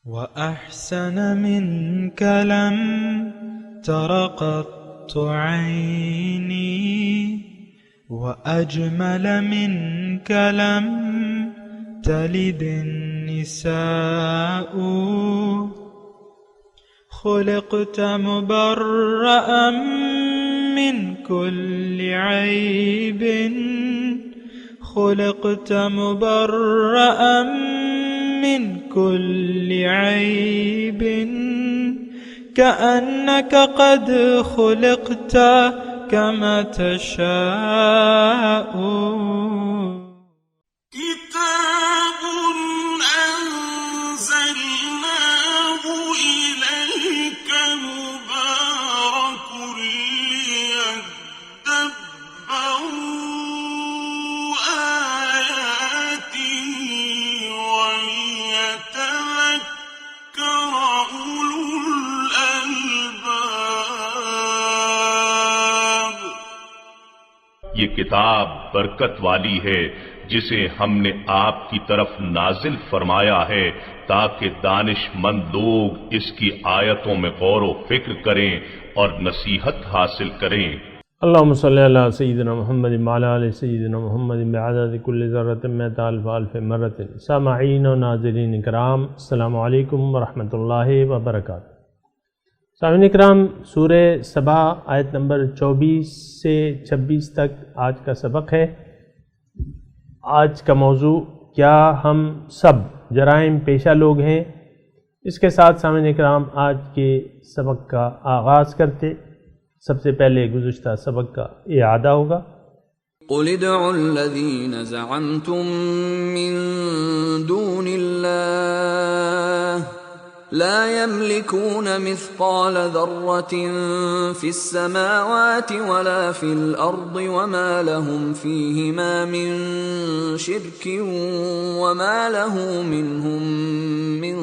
وأحسن منك لم تر قط عيني وأجمل منك لم تلد النساء خلقت مبرأ من كل عيب خلقت مبرأ من كل عيب كأنك قد خلقت كما تشاء كتاب أنزلناه إليك مبارك ليدبروا آياته وليتذكر أولو الألباب. یہ کتاب برکت والی ہے جسے ہم نے آپ کی طرف نازل فرمایا ہے تاکہ دانش مند لوگ اس کی آیتوں میں غور و فکر کریں اور نصیحت حاصل کریں. اللہم صلی علی سیدنا محمد وعلی آل سیدنا محمد بعدد کل ذرۃ مئۃ الف الف مرۃ. سامعین و ناظرین کرام، السلام علیکم ورحمۃ اللہ وبرکاتہ. سامعین اکرام، سورہ سبا آیت نمبر 24 سے 26 تک آج کا سبق ہے. آج کا موضوع کیا ہم سب جرائم پیشہ لوگ ہیں؟ اس کے ساتھ سامعین اکرام آج کے سبق کا آغاز کرتے. سب سے پہلے گزشتہ سبق کا اعادہ ہوگا. قل ادعوا الذين زعمتم من دون الله لا يملكون مثقال ذرة في السماوات ولا في الأرض وما لهم فيهما من شرك وما له منهم من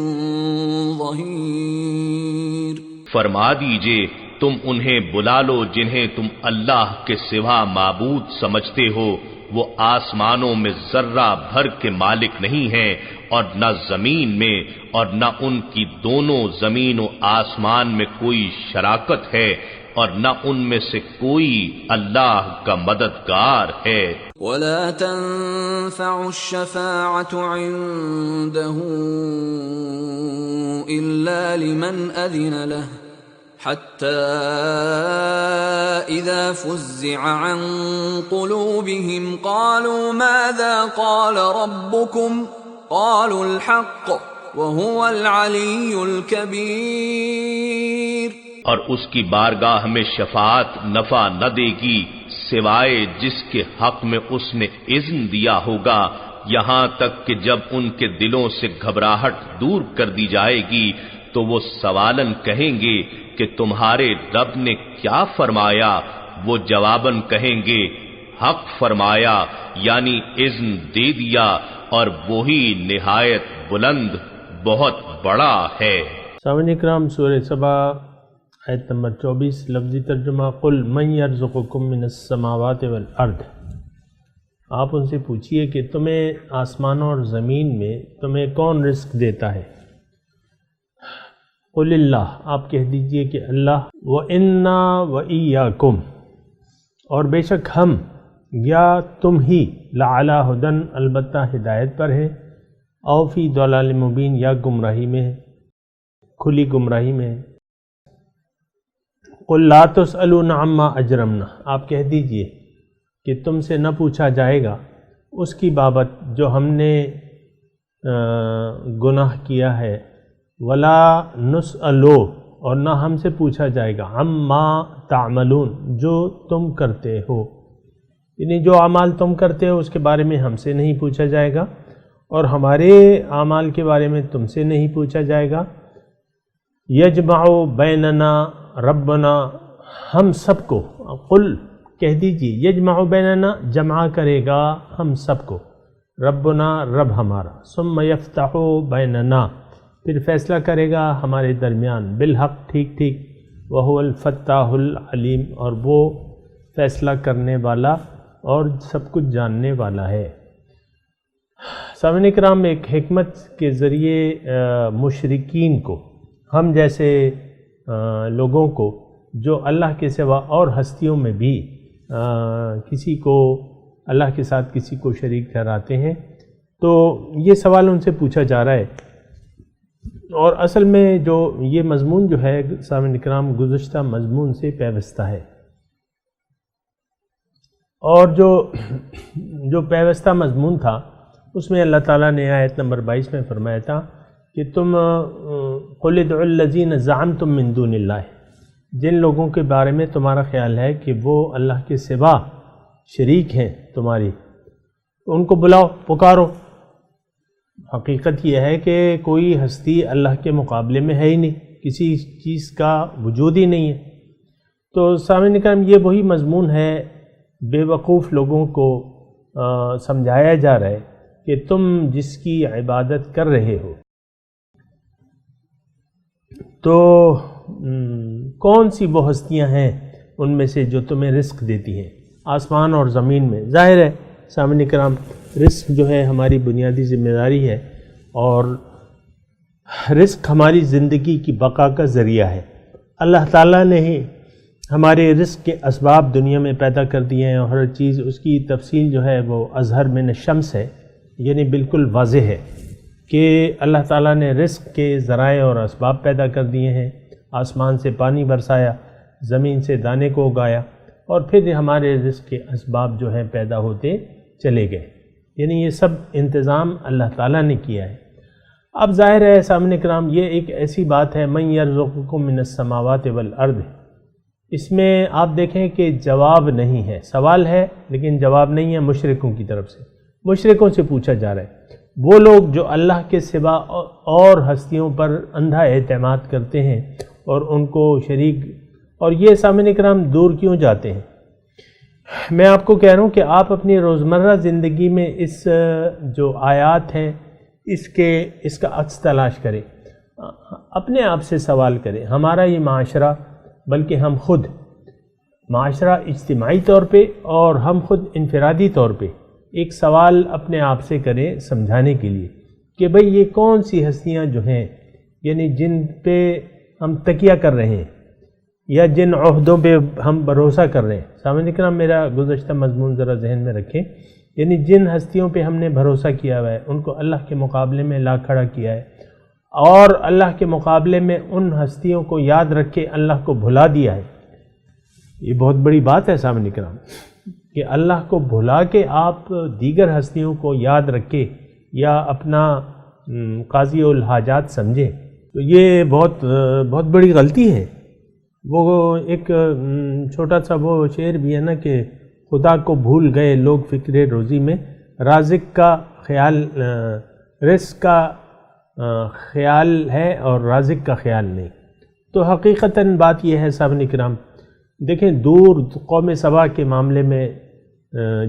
ظهير. فرما دیجئے تم انہیں بلا لو جنہیں تم اللہ کے سوا معبود سمجھتے ہو. وہ آسمانوں میں ذرہ بھر کے مالک نہیں ہیں اور نہ زمین میں، اور نہ ان کی دونوں زمین و آسمان میں کوئی شراکت ہے، اور نہ ان میں سے کوئی اللہ کا مددگار ہے. ولا تنفع الشفاعة عنده إلا لمن أذن له حتى إذا فزع عن قلوبهم قالوا ماذا قال ربكم قالوا الحق وهو العلي الكبير. اور اس کی بارگاہ میں شفاعت نفع نہ دے گی سوائے جس کے حق میں اس نے اذن دیا ہوگا، یہاں تک کہ جب ان کے دلوں سے گھبراہٹ دور کر دی جائے گی تو وہ سوالن کہیں گے کہ تمہارے رب نے کیا فرمایا؟ وہ جواباً کہیں گے حق فرمایا، یعنی اذن دے دیا، اور وہی نہایت بلند بہت بڑا ہے. سامعین اکرام، سورہ سبا آیت نمبر 24 لفظی ترجمہ. قل من یرزقکم من السماوات والارض. آپ ان سے پوچھئے کہ تمہیں آسمانوں اور زمین میں تمہیں کون رزق دیتا ہے؟ قل اللہ، آپ کہہ دیجئے کہ اللہ. وَإِنَّا وَإِيَّاكُمْ، اور بے شک ہم یا تم ہی لَعَلَىٰ هُدًى، البتہ ہدایت پر ہے، او فی ضلال مبین، یا گمراہی میں ہے، کھلی گمراہی میں ہے. قل لا تسألون عما اجرمنا، آپ کہہ دیجئے کہ تم سے نہ پوچھا جائے گا اس کی بابت جو ہم نے گناہ کیا ہے. ولا نسألو، اور نہ ہم سے پوچھا جائے گا عما تعملون، جو تم کرتے ہو، یعنی جو اعمال تم کرتے ہو اس کے بارے میں ہم سے نہیں پوچھا جائے گا، اور ہمارے اعمال کے بارے میں تم سے نہیں پوچھا جائے گا. یجمع بیننا ربنا، ہم سب کو. قل کہہ دیجیے یجمع بیننا، جمع کرے گا ہم سب کو، ربنا رب ہمارا. ثم یفتح بیننا، پھر فیصلہ کرے گا ہمارے درمیان، بالحق ٹھیک ٹھیک. وہو الفتاح العلیم، اور وہ فیصلہ کرنے والا اور سب کچھ جاننے والا ہے. سامعین کرام، ایک حکمت کے ذریعے مشرکین کو، ہم جیسے لوگوں کو جو اللہ کے سوا اور ہستیوں میں بھی کسی کو اللہ کے ساتھ کسی کو شریک ٹھہراتے ہیں، تو یہ سوال ان سے پوچھا جا رہا ہے۔ اور اصل میں جو یہ مضمون جو ہے سامعین کرام گزشتہ مضمون سے پیوستہ ہے، اور جو پیوستہ مضمون تھا اس میں اللہ تعالیٰ نے آیت نمبر 22 میں فرمایا تھا کہ تم قل ادعوا الذین زعمتم من دون اللہ، جن لوگوں کے بارے میں تمہارا خیال ہے کہ وہ اللہ کے سوا شریک ہیں تمہاری، ان کو بلاؤ، پکارو۔ حقیقت یہ ہے کہ کوئی ہستی اللہ کے مقابلے میں ہے ہی نہیں، کسی چیز کا وجود ہی نہیں ہے۔ تو سامعین کرام، یہ وہی مضمون ہے، بے وقوف لوگوں کو سمجھایا جا رہا ہے کہ تم جس کی عبادت کر رہے ہو تو کون سی وہ ہستیاں ہیں ان میں سے جو تمہیں رزق دیتی ہیں آسمان اور زمین میں۔ ظاہر ہے سامعین کرام، رزق جو ہے ہماری بنیادی ذمہ داری ہے، اور رزق ہماری زندگی کی بقا کا ذریعہ ہے۔ اللہ تعالیٰ نے ہی ہمارے رزق کے اسباب دنیا میں پیدا کر دیے ہیں، اور ہر چیز اس کی تفصیل جو ہے وہ اظہر من الشمس ہے، یعنی بالکل واضح ہے کہ اللہ تعالیٰ نے رزق کے ذرائع اور اسباب پیدا کر دیے ہیں۔ آسمان سے پانی برسایا، زمین سے دانے کو اگایا، اور پھر ہمارے رزق کے اسباب جو ہیں پیدا ہوتے چلے گئے، یعنی یہ سب انتظام اللہ تعالیٰ نے کیا ہے۔ اب ظاہر ہے سامعین کرام، یہ ایک ایسی بات ہے من یرزقکم من السماوات والارض، اس میں آپ دیکھیں کہ جواب نہیں ہے، سوال ہے لیکن جواب نہیں ہے مشرکوں کی طرف سے۔ مشرکوں سے پوچھا جا رہا ہے، وہ لوگ جو اللہ کے سوا اور ہستیوں پر اندھا اعتماد کرتے ہیں اور ان کو شریک، اور یہ سامعین کرام دور کیوں جاتے ہیں؟ میں آپ کو کہہ رہا ہوں کہ آپ اپنی روزمرہ زندگی میں اس جو آیات ہیں اس کا عکس تلاش کریں، اپنے آپ سے سوال کریں۔ ہمارا یہ معاشرہ، بلکہ ہم خود، معاشرہ اجتماعی طور پہ اور ہم خود انفرادی طور پہ ایک سوال اپنے آپ سے کریں سمجھانے کے لیے کہ بھئی یہ کون سی ہستیاں جو ہیں، یعنی جن پہ ہم تکیہ کر رہے ہیں یا جن عہدوں پہ ہم بھروسہ کر رہے ہیں۔ سامعین کرام، میرا گزشتہ مضمون ذرا ذہن میں رکھیں، یعنی جن ہستیوں پہ ہم نے بھروسہ کیا ہوا ہے ان کو اللہ کے مقابلے میں لا کھڑا کیا ہے، اور اللہ کے مقابلے میں ان ہستیوں کو یاد رکھ کے اللہ کو بھلا دیا ہے۔ یہ بہت بڑی بات ہے سامعین کرام کہ اللہ کو بھلا کے آپ دیگر ہستیوں کو یاد رکھے یا اپنا قاضی الحاجات سمجھے، تو یہ بہت بڑی غلطی ہے۔ وہ ایک چھوٹا سا وہ شعر بھی ہے نا کہ خدا کو بھول گئے لوگ فکر روزی میں، رازق کا خیال، رزق کا خیال ہے اور رازق کا خیال نہیں۔ تو حقیقتاً بات یہ ہے سامعین کرام، دیکھیں دور قوم سبا کے معاملے میں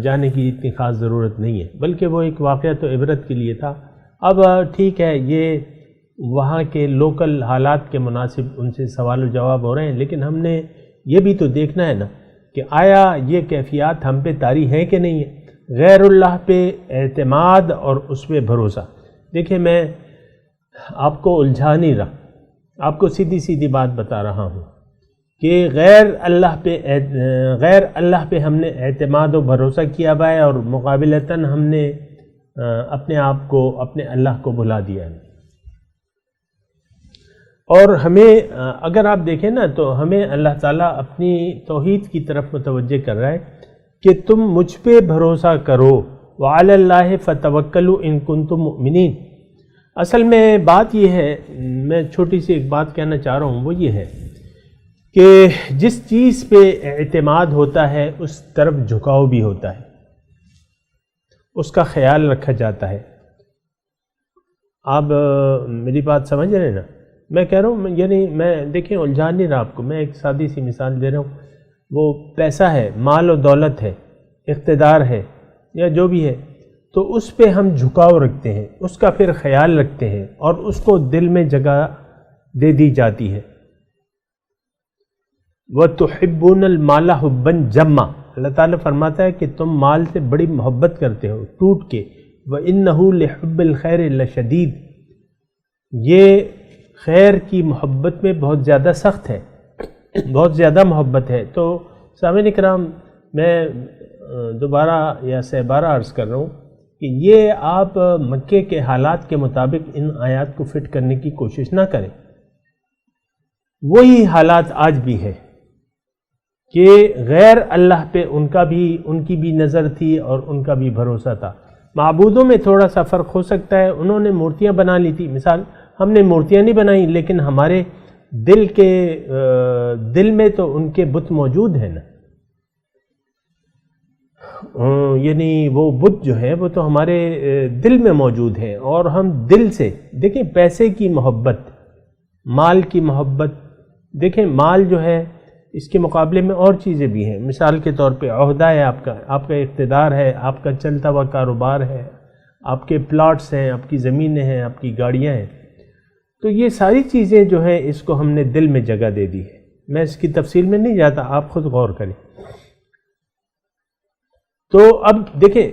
جانے کی اتنی خاص ضرورت نہیں ہے، بلکہ وہ ایک واقعہ تو عبرت کے لیے تھا۔ اب ٹھیک ہے، یہ وہاں کے لوکل حالات کے مناسب ان سے سوال و جواب ہو رہے ہیں، لیکن ہم نے یہ بھی تو دیکھنا ہے نا کہ آیا یہ کیفیات ہم پہ طاری ہے کہ نہیں ہے، غیر اللہ پہ اعتماد اور اس پہ بھروسہ۔ دیکھیں میں آپ کو الجھا نہیں رہا، آپ کو سیدھی سیدھی بات بتا رہا ہوں کہ غیر اللہ پہ ہم نے اعتماد و بھروسہ کیا ہوا ہے، اور مقابلتاً ہم نے اپنے آپ کو، اپنے اللہ کو بھلا دیا ہے۔ اور ہمیں اگر آپ دیکھیں نا تو ہمیں اللہ تعالیٰ اپنی توحید کی طرف متوجہ کر رہا ہے کہ تم مجھ پہ بھروسہ کرو، وعلی اللہ فتوکلوا ان کنتم مؤمنین۔ اصل میں بات یہ ہے، میں چھوٹی سی ایک بات کہنا چاہ رہا ہوں، وہ یہ ہے کہ جس چیز پہ اعتماد ہوتا ہے اس طرف جھکاؤ بھی ہوتا ہے، اس کا خیال رکھا جاتا ہے۔ آپ میری بات سمجھ رہے ہیں نا؟ میں کہہ رہا ہوں، یعنی میں دیکھیں الجھا نہیں رہا آپ کو، میں ایک سادی سی مثال دے رہا ہوں۔ وہ پیسہ ہے، مال و دولت ہے، اقتدار ہے، یا جو بھی ہے، تو اس پہ ہم جھکاؤ رکھتے ہیں، اس کا پھر خیال رکھتے ہیں، اور اس کو دل میں جگہ دے دی جاتی ہے۔ وَتُحِبُّونَ الْمَالَ حُبًّا جَمًّا، اللہ تعالیٰ فرماتا ہے کہ تم مال سے بڑی محبت کرتے ہو ٹوٹ کے، وَإِنَّهُ لِحُبِّ الْخَيْرِ لَشَدِيدٌ، یہ خیر کی محبت میں بہت زیادہ سخت ہے، بہت زیادہ محبت ہے۔ تو سامعین کرام، میں دوبارہ یا سہبارہ عرض کر رہا ہوں کہ یہ آپ مکے کے حالات کے مطابق ان آیات کو فٹ کرنے کی کوشش نہ کریں۔ وہی حالات آج بھی ہے کہ غیر اللہ پہ ان کی بھی نظر تھی اور ان کا بھی بھروسہ تھا۔ معبودوں میں تھوڑا سا فرق ہو سکتا ہے، انہوں نے مورتیاں بنا لی تھی، مثال ہم نے مورتیاں نہیں بنائیں، لیکن ہمارے دل میں تو ان کے بت موجود ہیں نا، یعنی وہ بت جو ہے وہ تو ہمارے دل میں موجود ہے، اور ہم دل سے دیکھیں پیسے کی محبت، مال کی محبت، دیکھیں مال جو ہے اس کے مقابلے میں اور چیزیں بھی ہیں، مثال کے طور پہ عہدہ ہے آپ کا اقتدار ہے، آپ کا چلتا ہوا کاروبار ہے، آپ کے پلاٹس ہیں، آپ کی زمینیں ہیں، آپ کی گاڑیاں ہیں، تو یہ ساری چیزیں جو ہیں اس کو ہم نے دل میں جگہ دے دی ہے۔ میں اس کی تفصیل میں نہیں جاتا، آپ خود غور کریں۔ تو اب دیکھیں،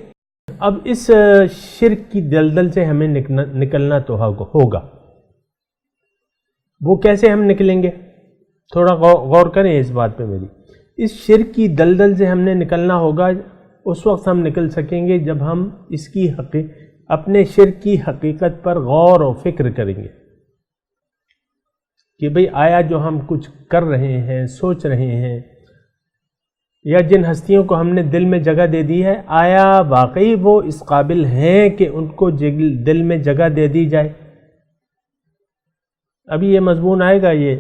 اب اس شرک کی دلدل سے ہمیں نکلنا تو ہوگا۔ وہ کیسے ہم نکلیں گے؟ تھوڑا غور کریں اس بات پہ میری۔ اس شرک کی دلدل سے ہم نے نکلنا ہوگا، اس وقت ہم نکل سکیں گے جب ہم اس کی اپنے شرک کی حقیقت پر غور و فکر کریں گے کہ بھئی آیا جو ہم کچھ کر رہے ہیں، سوچ رہے ہیں، یا جن ہستیوں کو ہم نے دل میں جگہ دے دی ہے، آیا واقعی وہ اس قابل ہیں کہ ان کو دل میں جگہ دے دی جائے؟ ابھی یہ مضمون آئے گا یہ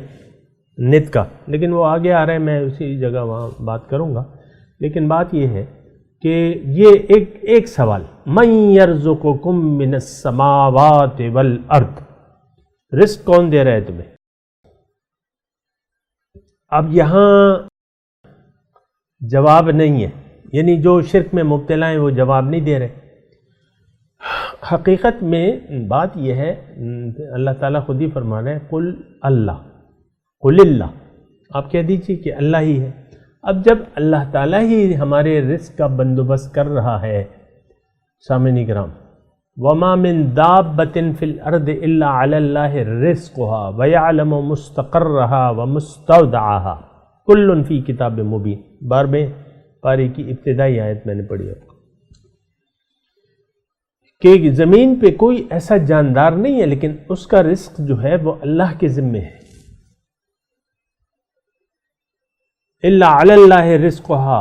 نت کا، لیکن وہ آگے آ رہا ہے، میں اسی جگہ وہاں بات کروں گا۔ لیکن بات یہ ہے کہ یہ ایک سوال، من یرزقکم من السماوات والارض، رزق کون دے رہا ہے تمہیں؟ اب یہاں جواب نہیں ہے، یعنی جو شرک میں مبتلا ہیں وہ جواب نہیں دے رہے۔ حقیقت میں بات یہ ہے، اللہ تعالیٰ خود ہی فرما رہے ہیں قل اللہ، قل اللہ، آپ کہہ دیجیے کہ اللہ ہی ہے۔ اب جب اللہ تعالیٰ ہی ہمارے رزق کا بندوبست کر رہا ہے، سامعین کرام، وما من دابۃ فی الارض الا علی اللہ رزقها ویعلم مستقرها ومستودعها کل فی کتاب مبین، 12ویں پارے کی ابتدائی آیت میں نے پڑھی آپ کو، کہ زمین پہ کوئی ایسا جاندار نہیں ہے لیکن اس کا رزق جو ہے وہ اللہ کے ذمے ہے، الا علی اللہ رزقها،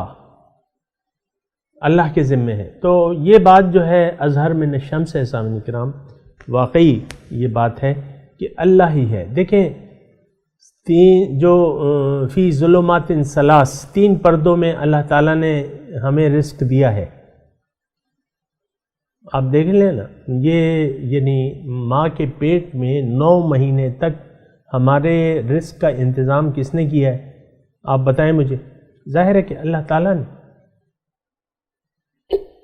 اللہ کے ذمے ہے۔ تو یہ بات جو ہے اظہر من الشمس ہے سامعین کرام، واقعی یہ بات ہے کہ اللہ ہی ہے۔ دیکھیں جو فی ظلمات ثلاث، 3 پردوں میں اللہ تعالیٰ نے ہمیں رزق دیا ہے۔ آپ دیکھ لیں نا، یہ یعنی ماں کے پیٹ میں 9 مہینے تک ہمارے رزق کا انتظام کس نے کیا ہے؟ آپ بتائیں مجھے۔ ظاہر ہے کہ اللہ تعالیٰ نے،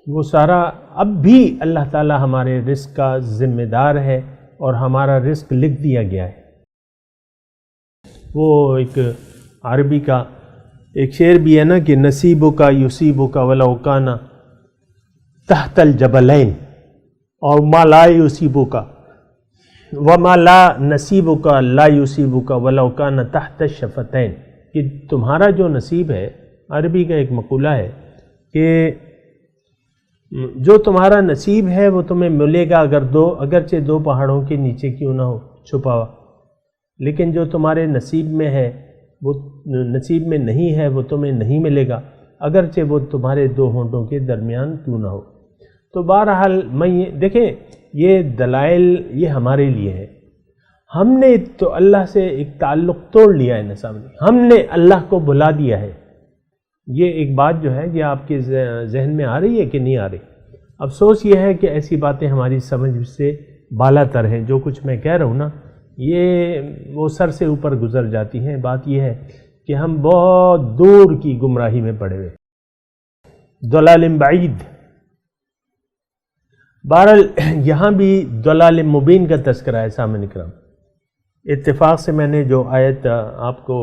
وہ سارا، اب بھی اللہ تعالیٰ ہمارے رزق کا ذمہ دار ہے اور ہمارا رزق لکھ دیا گیا ہے۔ وہ ایک عربی کا ایک شعر بھی ہے نا کہ نصیبک یصیبک ولو کان تحت الجبلین، اور ما لا یصیبک وما لا نصیبک لا یصیبک ولو کان تحت الشفتین، کہ تمہارا جو نصیب ہے، عربی کا ایک مقولہ ہے کہ جو تمہارا نصیب ہے وہ تمہیں ملے گا اگرچہ 2 پہاڑوں کے نیچے کیوں نہ ہو چھپا ہوا، لیکن جو تمہارے نصیب میں ہے، وہ نصیب میں نہیں ہے، وہ تمہیں نہیں ملے گا اگرچہ وہ تمہارے 2 ہونٹوں کے درمیان کیوں نہ ہو۔ تو بہرحال دیکھیں یہ دلائل یہ ہمارے لیے ہے۔ ہم نے تو اللہ سے ایک تعلق توڑ لیا ہے نا سامنے، ہم نے اللہ کو بھلا دیا ہے۔ یہ ایک بات جو ہے یہ آپ کے ذہن میں آ رہی ہے کہ نہیں آ رہی؟ افسوس یہ ہے کہ ایسی باتیں ہماری سمجھ سے بالا تر ہیں، جو کچھ میں کہہ رہا ہوں نا یہ وہ سر سے اوپر گزر جاتی ہیں۔ بات یہ ہے کہ ہم بہت دور کی گمراہی میں پڑے ہوئے، ضلال بعید۔ بہرحال یہاں بھی ضلال مبین کا تذکرہ ہے سامنے کرام۔ اتفاق سے میں نے جو آیت آپ کو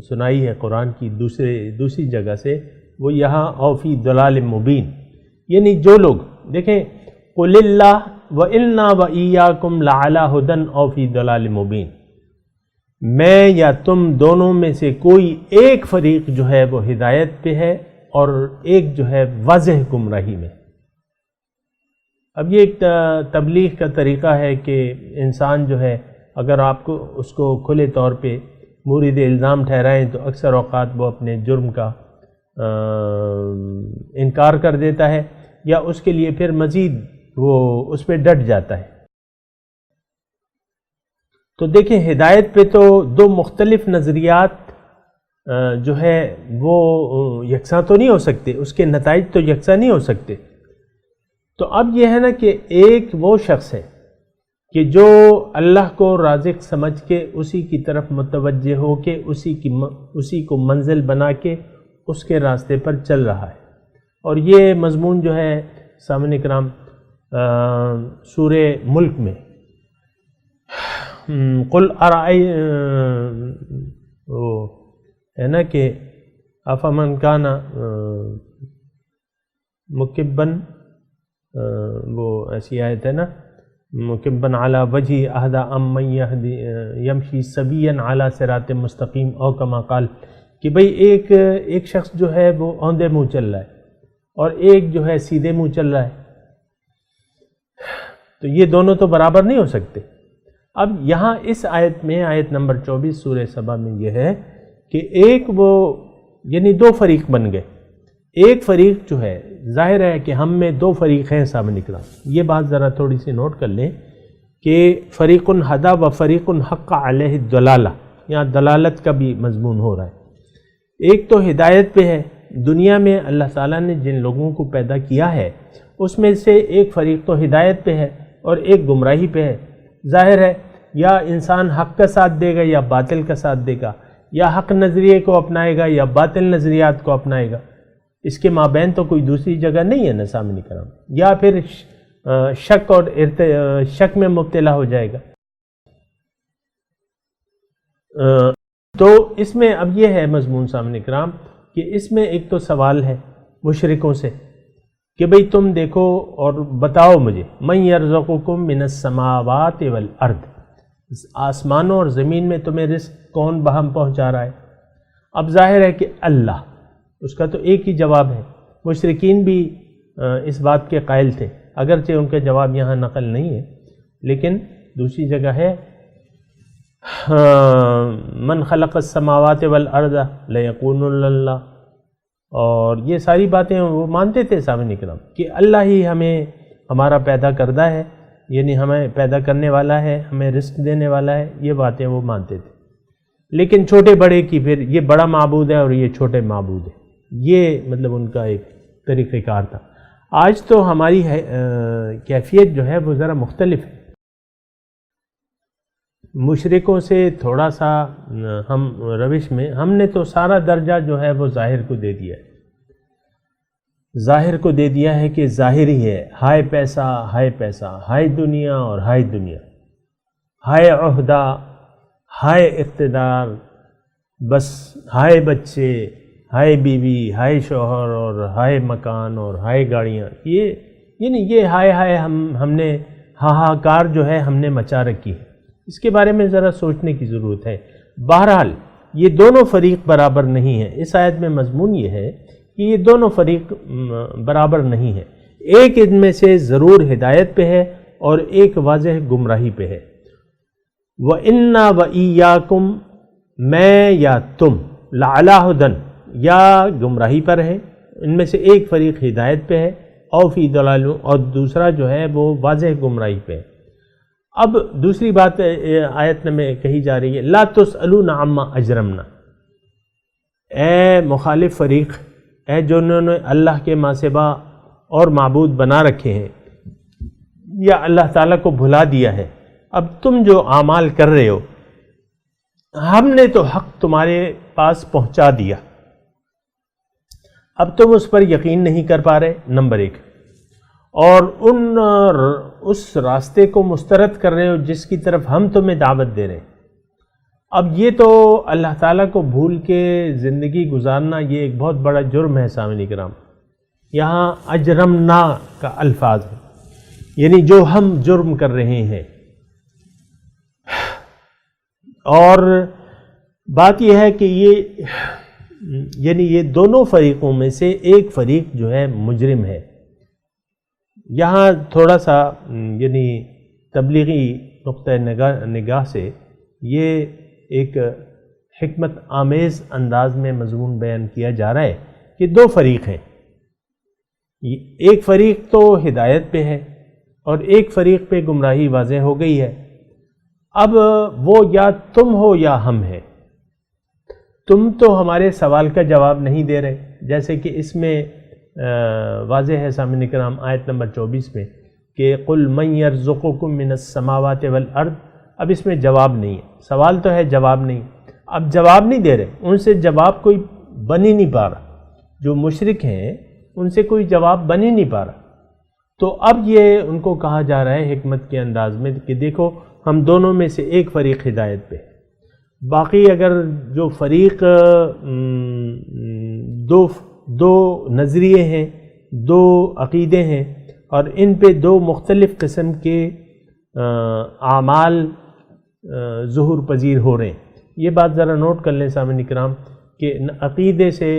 سنائی ہے قرآن کی دوسری جگہ سے، وہ یہاں او فی ضلال مبین، یعنی جو لوگ دیکھیں قل اللہ وَإِنَّا وَإِيَّاكُمْ لَعَلَىٰ هُدًى أَوْ فِي ضَلَالٍ مُبِينٍ، میں یا تم دونوں میں سے کوئی ایک فریق جو ہے وہ ہدایت پہ ہے اور ایک جو ہے واضح گمراہی میں۔ اب یہ ایک تبلیغ کا طریقہ ہے کہ انسان جو ہے اگر آپ کو اس کو کھلے طور پہ مورد الزام ٹھہرائیں تو اکثر اوقات وہ اپنے جرم کا انکار کر دیتا ہے یا اس کے لیے پھر مزید وہ اس پہ ڈٹ جاتا ہے۔ تو دیکھیں ہدایت پہ تو دو مختلف نظریات جو ہے وہ یکساں تو نہیں ہو سکتے، اس کے نتائج تو یکساں نہیں ہو سکتے۔ تو اب یہ ہے نا کہ ایک وہ شخص ہے کہ جو اللہ کو رازق سمجھ کے اسی کی طرف متوجہ ہو کے اسی کو منزل بنا کے اس کے راستے پر چل رہا ہے، اور یہ مضمون جو ہے سامعین کرام سورہ ملک میں قل ارأی وہ ہے نا کہ افمن کان مکبن، وہ ایسی آیت ہے نا مکبن علی وجہ اہدی ام من یمشی سویا علی صراط مستقیم، او کما قال، کہ بھئی ایک شخص جو ہے وہ اوندے منہ چل رہا ہے اور ایک جو ہے سیدھے منہ چل رہا ہے، تو یہ دونوں تو برابر نہیں ہو سکتے۔ اب یہاں اس آیت میں آیت نمبر 24 سورہ سبا میں یہ ہے کہ ایک وہ یعنی دو فریق بن گئے، ایک فریق جو ہے ظاہر ہے کہ ہم میں دو فریق ہیں سامنے نکلا، یہ بات ذرا تھوڑی سی نوٹ کر لیں کہ فریق ہدا و فریق حق علیہ الضلالہ، یہاں دلالت کا بھی مضمون ہو رہا ہے۔ ایک تو ہدایت پہ ہے، دنیا میں اللہ تعالیٰ نے جن لوگوں کو پیدا کیا ہے اس میں سے ایک فریق تو ہدایت پہ ہے اور ایک گمراہی پہ ہے۔ ظاہر ہے یا انسان حق کا ساتھ دے گا یا باطل کا ساتھ دے گا، یا حق نظریے کو اپنائے گا یا باطل نظریات کو اپنائے گا، اس کے مابین تو کوئی دوسری جگہ نہیں ہے نا سامنے کرام، یا پھر شک اور شک میں مبتلا ہو جائے گا۔ تو اس میں اب یہ ہے مضمون سامنے کرام کہ اس میں ایک تو سوال ہے مشرکوں سے کہ بھئی تم دیکھو اور بتاؤ مجھے من یرزقکم من السماوات والارض، آسمانوں اور زمین میں تمہیں رزق کون بہم پہنچا رہا ہے؟ اب ظاہر ہے کہ اللہ، اس کا تو ایک ہی جواب ہے۔ مشرکین بھی اس بات کے قائل تھے، اگرچہ ان کا جواب یہاں نقل نہیں ہے لیکن دوسری جگہ ہے من خلق السماوات والارض لیقولن اللہ، اور یہ ساری باتیں وہ مانتے تھے سامنے کرام کہ اللہ ہی ہمیں ہمارا پیدا کردہ ہے، یعنی ہمیں پیدا کرنے والا ہے، ہمیں رزق دینے والا ہے، یہ باتیں وہ مانتے تھے۔ لیکن چھوٹے بڑے کی پھر یہ بڑا معبود ہے اور یہ چھوٹے معبود ہے، یہ مطلب ان کا ایک طریقہ کار تھا۔ آج تو ہماری کیفیت جو ہے وہ ذرا مختلف ہے، مشرکوں سے تھوڑا سا ہم روش میں ہم نے تو سارا درجہ جو ہے وہ ظاہر کو دے دیا ہے، ظاہر کو دے دیا ہے کہ ظاہر ہی ہے، ہائے پیسہ، ہائے دنیا اور ہائے دنیا، ہائے عہدہ، ہائے اقتدار، بس ہائے بچے، ہائے بیوی، ہائے شوہر اور ہائے مکان اور ہائے گاڑیاں، یہ ہائے ہم نے ہاہاکار جو ہے ہم نے مچا رکھی ہے۔ اس کے بارے میں ذرا سوچنے کی ضرورت ہے۔ بہرحال یہ دونوں فریق برابر نہیں ہیں، اس آیت میں مضمون یہ ہے کہ یہ دونوں فریق برابر نہیں ہیں، ایک ان میں سے ضرور ہدایت پہ ہے اور ایک واضح گمراہی پہ ہے۔ وَإِنَّا وَإِيَّاكُمْ، میں یا تم، لَعَلَىٰ هُدًى، یا گمراہی پر ہے، ان میں سے ایک فریق ہدایت پہ ہے، او فی ضلال، اور دوسرا جو ہے وہ واضح گمراہی پہ ہے۔ اب دوسری بات آیت میں کہی جا رہی ہے لا تسألون عما اجرمنا، اے مخالف فریق، اے جنہوں نے اللہ کے ماں سوا اور معبود بنا رکھے ہیں یا اللہ تعالیٰ کو بھلا دیا ہے، اب تم جو اعمال کر رہے ہو ہم نے تو حق تمہارے پاس پہنچا دیا، اب تم اس پر یقین نہیں کر پا رہے، نمبر ایک، اور اس راستے کو مسترد کر رہے ہو جس کی طرف ہم تمہیں دعوت دے رہے ہیں۔ اب یہ تو اللہ تعالیٰ کو بھول کے زندگی گزارنا یہ ایک بہت بڑا جرم ہے سامعین کرام۔ یہاں اجرمنا کا الفاظ ہے، یعنی جو ہم جرم کر رہے ہیں. اور بات یہ ہے کہ یہ دونوں فریقوں میں سے ایک فریق جو ہے مجرم ہے. یہاں تھوڑا سا یعنی تبلیغی نقطۂ نگاہ سے یہ ایک حکمت آمیز انداز میں مضمون بیان کیا جا رہا ہے کہ دو فریق ہیں. ایک فریق تو ہدایت پہ ہے اور ایک فریق پہ گمراہی واضح ہو گئی ہے. اب وہ یا تم ہو یا ہم ہیں. تم تو ہمارے سوال کا جواب نہیں دے رہے، جیسے کہ اس میں واضح ہے سامعین کرام آیت نمبر 24 میں کہ قُلْ مَنْ يَرْزُقُكُم مِّنَ السَّمَاوَاتِ وَالْأَرْضِ. اب اس میں جواب نہیں ہے، سوال تو ہے جواب نہیں. اب جواب نہیں دے رہے، ان سے جواب کوئی بن ہی نہیں پا رہا. جو مشرک ہیں ان سے کوئی جواب بن ہی نہیں پا رہا. تو اب یہ ان کو کہا جا رہا ہے حکمت کے انداز میں کہ دیکھو ہم دونوں میں سے ایک فریق ہدایت پہ، باقی اگر جو فریق دو نظریے ہیں، دو عقیدے ہیں اور ان پہ دو مختلف قسم کے اعمال ظہور پذیر ہو رہے ہیں. یہ بات ذرا نوٹ کر لیں سامعین کرام کہ عقیدے سے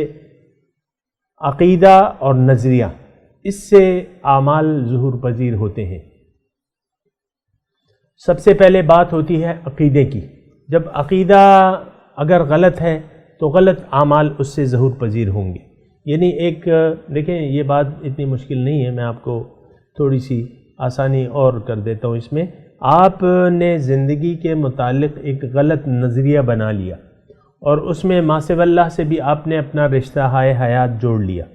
عقیدہ اور نظریہ، اس سے اعمال ظہور پذیر ہوتے ہیں. سب سے پہلے بات ہوتی ہے عقیدے کی. جب عقیدہ اگر غلط ہے تو غلط اعمال اس سے ظہور پذیر ہوں گے. یعنی ایک دیکھیں یہ بات اتنی مشکل نہیں ہے، میں آپ کو تھوڑی سی آسانی اور کر دیتا ہوں. اس میں آپ نے زندگی کے متعلق ایک غلط نظریہ بنا لیا اور اس میں ما سوی اللہ سے بھی آپ نے اپنا رشتہ ہائے حیات جوڑ لیا،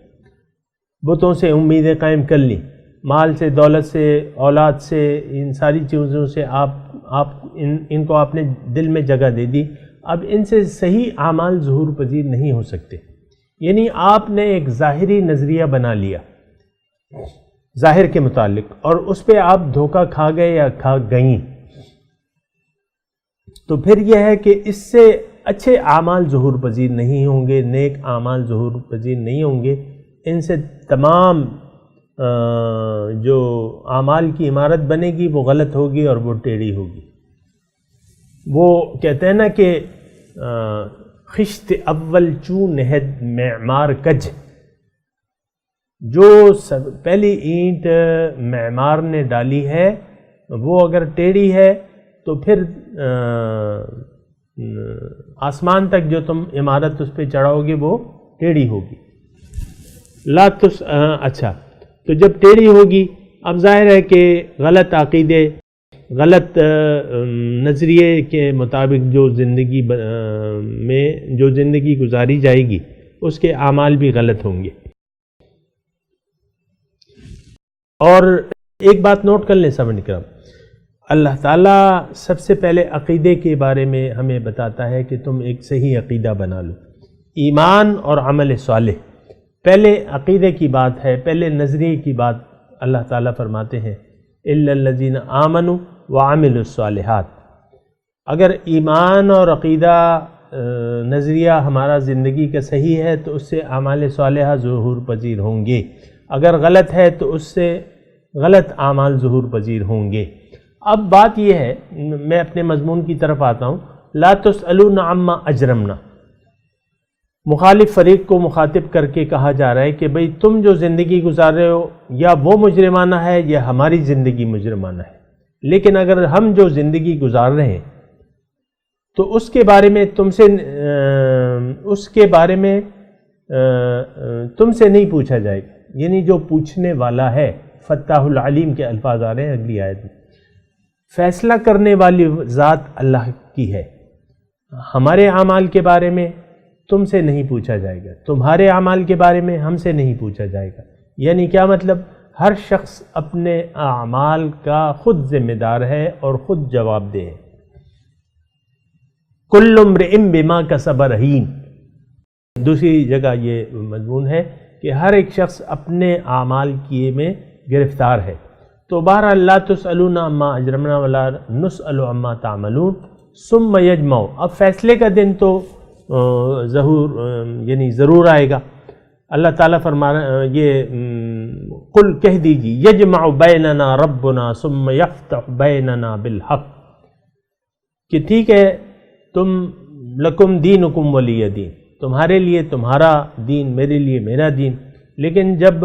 بتوں سے امیدیں قائم کر لی، مال سے، دولت سے، اولاد سے، ان ساری چیزوں سے آپ ان کو آپ نے دل میں جگہ دے دی. اب ان سے صحیح اعمال ظہور پذیر نہیں ہو سکتے. یعنی آپ نے ایک ظاہری نظریہ بنا لیا ظاہر کے متعلق اور اس پہ آپ دھوکہ کھا گئے یا کھا گئیں، تو پھر یہ ہے کہ اس سے اچھے اعمال ظہور پذیر نہیں ہوں گے، نیک اعمال ظہور پذیر نہیں ہوں گے. ان سے تمام جو اعمال کی عمارت بنے گی وہ غلط ہوگی اور وہ ٹیڑھی ہوگی. وہ کہتے ہیں نا کہ خشت اول چوں نہد معمار کج، جو پہلی اینٹ معمار نے ڈالی ہے وہ اگر ٹیڑھی ہے تو پھر آسمان تک جو تم عمارت اس پہ چڑھاؤ گے وہ ٹیڑھی ہوگی. اچھا، تو جب ٹیڑھی ہوگی اب ظاہر ہے کہ غلط عقیدے، غلط نظریے کے مطابق جو زندگی میں جو زندگی گزاری جائے گی اس کے اعمال بھی غلط ہوں گے. اور ایک بات نوٹ کر لیں سامعین کرام، اللہ تعالیٰ سب سے پہلے عقیدے کے بارے میں ہمیں بتاتا ہے کہ تم ایک صحیح عقیدہ بنا لو. ایمان اور عمل صالح، پہلے عقیدے کی بات ہے، پہلے نظریے کی بات. اللہ تعالیٰ فرماتے ہیں الا الذین آمنوا وعملوا الصالحات. اگر ایمان اور عقیدہ نظریہ ہمارا زندگی کا صحیح ہے تو اس سے اعمال صالحہ ظہور پذیر ہوں گے، اگر غلط ہے تو اس سے غلط اعمال ظہور پذیر ہوں گے. اب بات یہ ہے، میں اپنے مضمون کی طرف آتا ہوں. لا تسألون عما اجرمنا، مخالف فریق کو مخاطب کر کے کہا جا رہا ہے کہ بھئی تم جو زندگی گزار رہے ہو یا وہ مجرمانہ ہے یا ہماری زندگی مجرمانہ ہے، لیکن اگر ہم جو زندگی گزار رہے ہیں تو اس کے بارے میں تم سے نہیں پوچھا جائے گا. یعنی جو پوچھنے والا ہے، فتاح العلیم کے الفاظ آ رہے ہیں اگلی آیت میں. فیصلہ کرنے والی ذات اللہ کی ہے. ہمارے اعمال کے بارے میں تم سے نہیں پوچھا جائے گا، تمہارے اعمال کے بارے میں ہم سے نہیں پوچھا جائے گا. یعنی کیا مطلب؟ ہر شخص اپنے اعمال کا خود ذمہ دار ہے اور خود جواب دہ ہے. کل امرئ بما کسب رہین. دوسری جگہ یہ مضمون ہے کہ ہر ایک شخص اپنے اعمال کیے میں گرفتار ہے. تو بہرحال لا تسألون عما اجرمنا ولا نسأل عما تعملون ثم یجمع. اب فیصلے کا دن تو ضرور آئے گا. اللہ تعالیٰ فرما یہ قل کہہ دیجیے یجمع بیننا ربنا ثم یفتح بیننا بالحق، کہ ٹھیک ہے تم لکم دینکم ولی دین، تمہارے لیے تمہارا دین، میرے لیے میرا دین، لیکن جب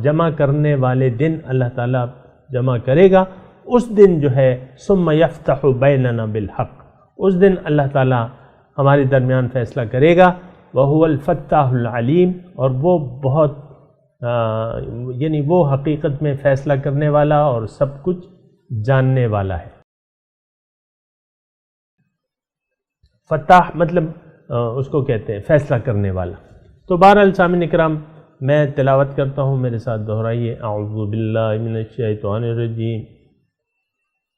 جمع کرنے والے دن اللہ تعالیٰ جمع کرے گا اس دن جو ہے ثم یفتح بیننا بالحق، اس دن اللہ تعالیٰ ہمارے درمیان فیصلہ کرے گا، وہو الفتاح العلیم، اور وہ بہت یعنی وہ حقیقت میں فیصلہ کرنے والا اور سب کچھ جاننے والا ہے۔ فتاح مطلب اس کو کہتے ہیں فیصلہ کرنے والا۔ تو بہرحال سامعین اکرام، میں تلاوت کرتا ہوں، میرے ساتھ دہرائیے۔ اعوذ باللہ من الشیطان الرجیم،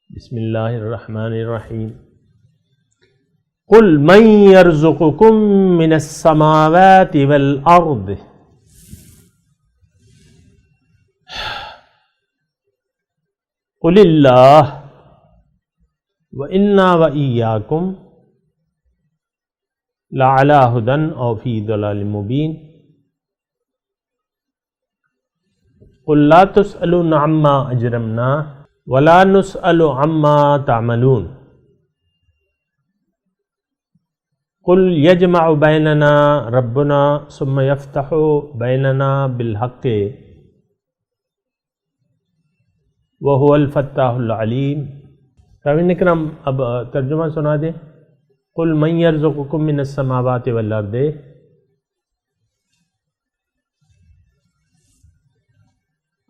بسم اللہ الرحمن الرحیم۔ قل من یرزقکم من السماوات والارض قل اللہ وإنا وإیاکم لعلی ھدی او فی ضلال مبین قل لا تسألون عما اجرمنا ولا نسأل عما تعملون قل یجمع بیننا ربنا ثم یفتح بیننا بالحق وہو الفتاح العلیم۔ سامعین اکرام، اب ترجمہ سنا دیں۔ قل من یرزقکم من السماوات والارض،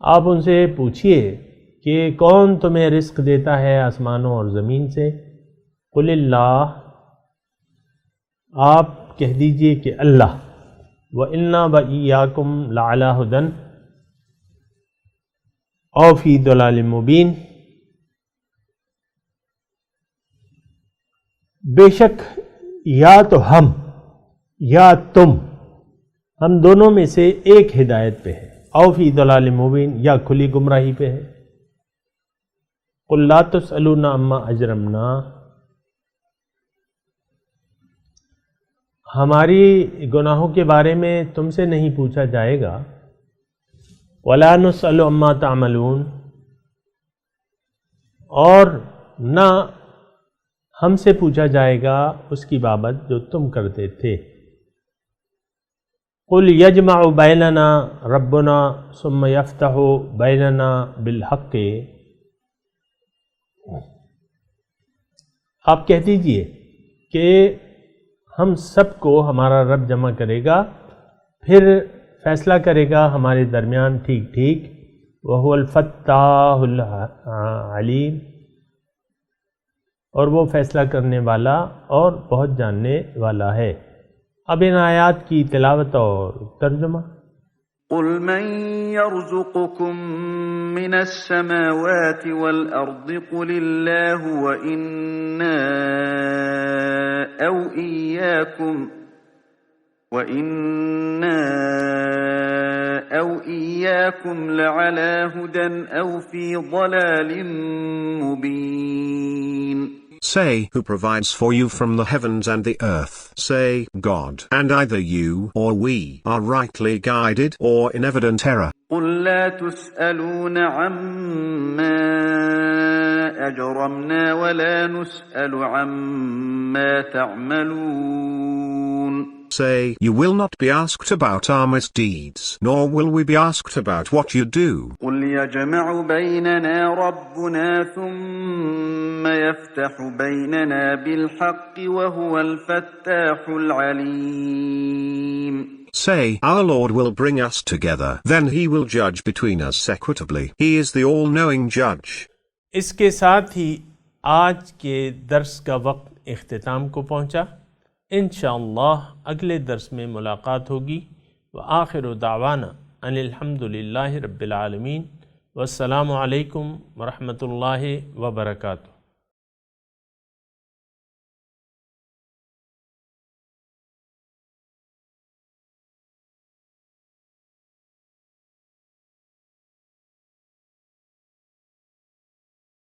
آپ ان سے پوچھئے کہ کون تمہیں رزق دیتا ہے آسمانوں اور زمین سے؟ قل اللہ، آپ کہہ دیجئے کہ اللہ، وَإِنَّا وَإِيَّاكُمْ لَعَلَىٰ هُدًى أَوْ فِي ضَلَالٍ مُبِينٍ، بے شک یا تو ہم یا تم، ہم دونوں میں سے ایک ہدایت پہ ہے، او فی ضلال مبین، یا کھلی گمراہی پہ ہے۔ قل لا تسألون عما اجرمنا، ہماری گناہوں کے بارے میں تم سے نہیں پوچھا جائے گا، ولا نسأل عما تعملون، اور نہ ہم سے پوچھا جائے گا اس کی بابت جو تم کرتے تھے۔ قل یجمع بیننا ربنا ثم یفتح بیننا بالحق، آپ کہہ دیجئے کہ ہم سب کو ہمارا رب جمع کرے گا، پھر فیصلہ کرے گا ہمارے درمیان ٹھیک ٹھیک، وہو الفتاح العلیم، اور وہ فیصلہ کرنے والا اور بہت جاننے والا ہے۔ اب ان آیات کی تلاوت اور ترجمہ۔ قل من يرزقكم من السماوات والأرض قل الله وإنا أو إياكم لعلى هدى أو في ضلال مبين. Say, who provides for you from the heavens and the earth? Say, God. And either you or we are rightly guided or in evident error. قل لا تسألون عما أجرمنا ولا نسأل عما تعملون. Say, you will not be asked about our misdeeds, nor will we be asked about what you do. قل يجمع بيننا ربنا ثم يفتح بيننا بالحق وهو الفتاح العليم. Say, our Lord will bring us together, then He will judge between us equitably. He is the all-knowing judge. اس کے ساتھ ہی آج کے درس کا وقت اختتام کو پہنچا۔ انشاءاللہ اگلے درس میں ملاقات ہوگی۔ وآخر دعوانا ان الحمدللہ رب العالمین، والسلام علیکم ورحمۃ اللہ وبرکاتہ۔